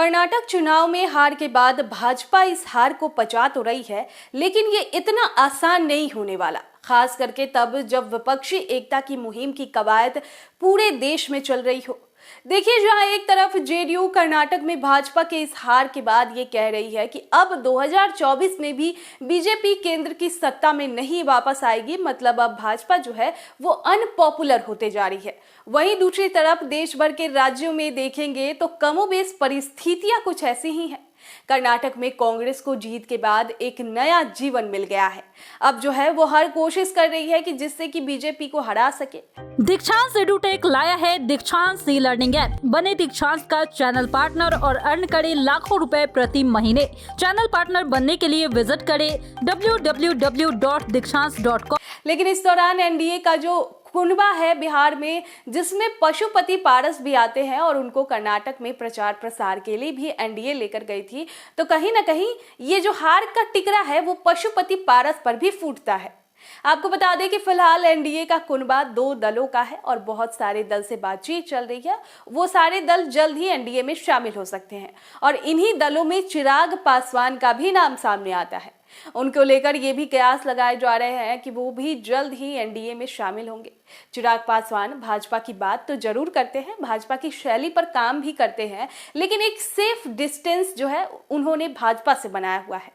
कर्नाटक चुनाव में हार के बाद भाजपा इस हार को पचा तो रही है, लेकिन ये इतना आसान नहीं होने वाला, खास करके तब जब विपक्षी एकता की मुहिम की कवायद पूरे देश में चल रही हो। देखिए, जहां एक तरफ जेडीयू कर्नाटक में भाजपा के इस हार के बाद ये कह रही है कि अब 2024 में भी बीजेपी केंद्र की सत्ता में नहीं वापस आएगी, मतलब अब भाजपा जो है वो अनपॉपुलर होते जा रही है। वहीं दूसरी तरफ देश भर के राज्यों में देखेंगे तो कमोबेश परिस्थितियां कुछ ऐसी ही हैं। कर्नाटक में कांग्रेस को जीत के बाद एक नया जीवन मिल गया है। अब जो है वो हर कोशिश कर रही है कि जिससे कि बीजेपी को हरा सके। दीक्षांत एडुटेक लाया है दीक्षांत ई लर्निंग ऐप। बने दीक्षांत का चैनल पार्टनर और अर्न करे लाखों रुपए प्रति महीने। चैनल पार्टनर बनने के लिए विजिट करें www.dikshants.com। लेकिन इस दौरान एनडीए का जो कुनबा है बिहार में, जिसमें पशुपति पारस भी आते हैं और उनको कर्नाटक में प्रचार प्रसार के लिए भी एनडीए लेकर गई थी, तो कहीं ना कहीं ये जो हार का टिकरा है वो पशुपति पारस पर भी फूटता है। आपको बता दें कि फिलहाल एनडीए का कुनबा 2 दलों का है और बहुत सारे दल से बातचीत चल रही है। वो सारे दल जल्द ही एनडीए में शामिल हो सकते हैं और इन्हीं दलों में चिराग पासवान का भी नाम सामने आता है। उनको लेकर ये भी कयास लगाए जा रहे हैं कि वो भी जल्द ही एनडीए में शामिल होंगे। चिराग पासवान भाजपा की बात तो जरूर करते हैं, भाजपा की शैली पर काम भी करते हैं, लेकिन एक सेफ डिस्टेंस जो है उन्होंने भाजपा से बनाया हुआ है।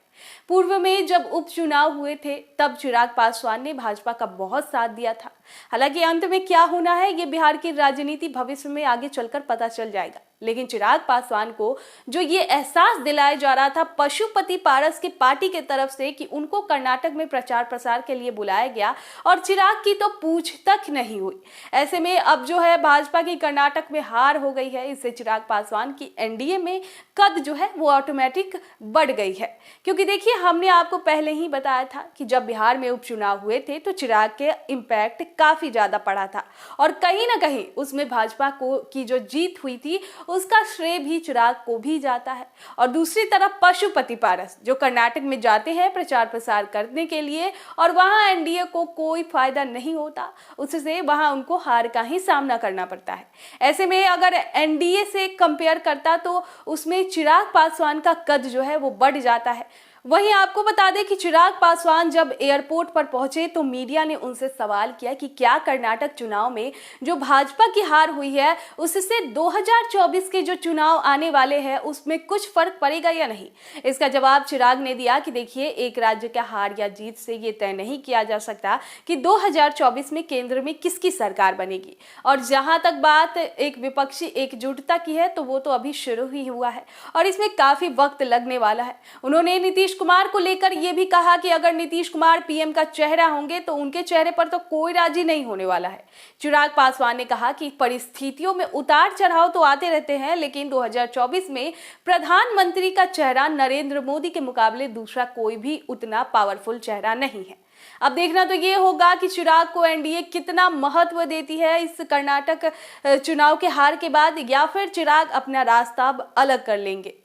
पूर्व में जब उपचुनाव हुए थे तब चिराग पासवान ने भाजपा का बहुत साथ दिया था। हालांकि अंत में क्या होना है ये बिहार की राजनीति भविष्य में आगे चलकर पता चल जाएगा, लेकिन चिराग पासवान को जो ये एहसास दिलाया जा रहा था पशुपति पारस की पार्टी के तरफ से कि उनको कर्नाटक में प्रचार प्रसार के लिए बुलाया गया और चिराग की तो पूछ तक नहीं हुई। ऐसे में अब जो है भाजपा की कर्नाटक में हार हो गई है, इससे चिराग पासवान की एनडीए में कद जो है वो ऑटोमेटिक बढ़ गई है। क्योंकि देखिए, हमने आपको पहले ही बताया था कि जब बिहार में उपचुनाव हुए थे तो चिराग के इम्पैक्ट काफी ज्यादा पड़ा था और कहीं ना कहीं उसमें भाजपा को की जो जीत हुई थी उसका श्रेय भी चिराग को भी जाता है। और दूसरी तरफ पशुपति पारस जो कर्नाटक में जाते हैं प्रचार प्रसार करने के लिए और वहां एनडीए को कोई फायदा नहीं होता, उससे वहां उनको हार का ही सामना करना पड़ता है। ऐसे में अगर एनडीए से कंपेयर करता तो उसमें चिराग पासवान का कद जो है वो बढ़ जाता है। वहीं आपको बता दें कि चिराग पासवान जब एयरपोर्ट पर पहुंचे तो मीडिया ने उनसे सवाल किया कि क्या कर्नाटक चुनाव में जो भाजपा की हार हुई है उससे 2024 के जो चुनाव आने वाले हैं उसमें कुछ फर्क पड़ेगा या नहीं। इसका जवाब चिराग ने दिया कि देखिए, एक राज्य का हार या जीत से ये तय नहीं किया जा सकता कि 2024 में केंद्र में किसकी सरकार बनेगी। और जहां तक बात एक विपक्षी एकजुटता की है तो वो तो अभी शुरू ही हुआ है और इसमें काफी वक्त लगने वाला है। उन्होंने नीतीश कुमार को लेकर यह भी कहा कि अगर नीतीश कुमार पीएम का चेहरा होंगे तो उनके चेहरे पर तो कोई राजी नहीं होने वाला है। चिराग पासवान ने कहा कि परिस्थितियों में उतार चढ़ाव तो आते रहते हैं, लेकिन 2024 में प्रधानमंत्री का चेहरा नरेंद्र मोदी के मुकाबले दूसरा कोई भी उतना पावरफुल चेहरा नहीं है। अब देखना तो ये होगा कि चिराग को एनडीए कितना महत्व देती है इस कर्नाटक चुनाव के हार के बाद, या फिर चिराग अपना रास्ता अब अलग कर लेंगे।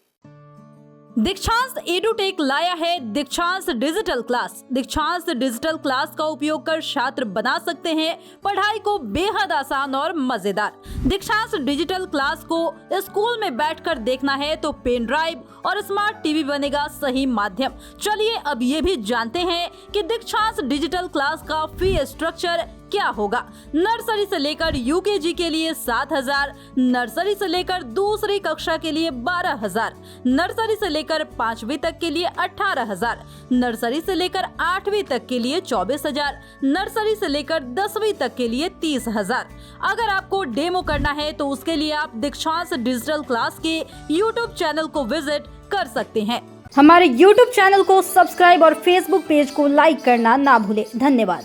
दीक्षांत एडुटेक लाया है दीक्षांत डिजिटल क्लास। दीक्षांत डिजिटल क्लास का उपयोग कर छात्र बना सकते हैं पढ़ाई को बेहद आसान और मजेदार। दीक्षांत डिजिटल क्लास को स्कूल में बैठकर देखना है तो पेन ड्राइव और स्मार्ट टीवी बनेगा सही माध्यम। चलिए अब ये भी जानते हैं कि दीक्षांत डिजिटल क्लास का फी स्ट्रक्चर क्या होगा। नर्सरी से लेकर यूकेजी के लिए 7,000, नर्सरी से लेकर दूसरी कक्षा के लिए 12,000, नर्सरी से लेकर 5वीं तक के लिए 18,000, नर्सरी से लेकर 8वीं तक के लिए 24,000, नर्सरी से लेकर 10वीं तक के लिए 30,000। अगर आपको डेमो करना है तो उसके लिए आप दीक्षांत डिजिटल क्लास के यूट्यूब चैनल को विजिट कर सकते हैं। हमारे यूट्यूब चैनल को सब्सक्राइब और फेसबुक पेज को लाइक करना ना भूले। धन्यवाद।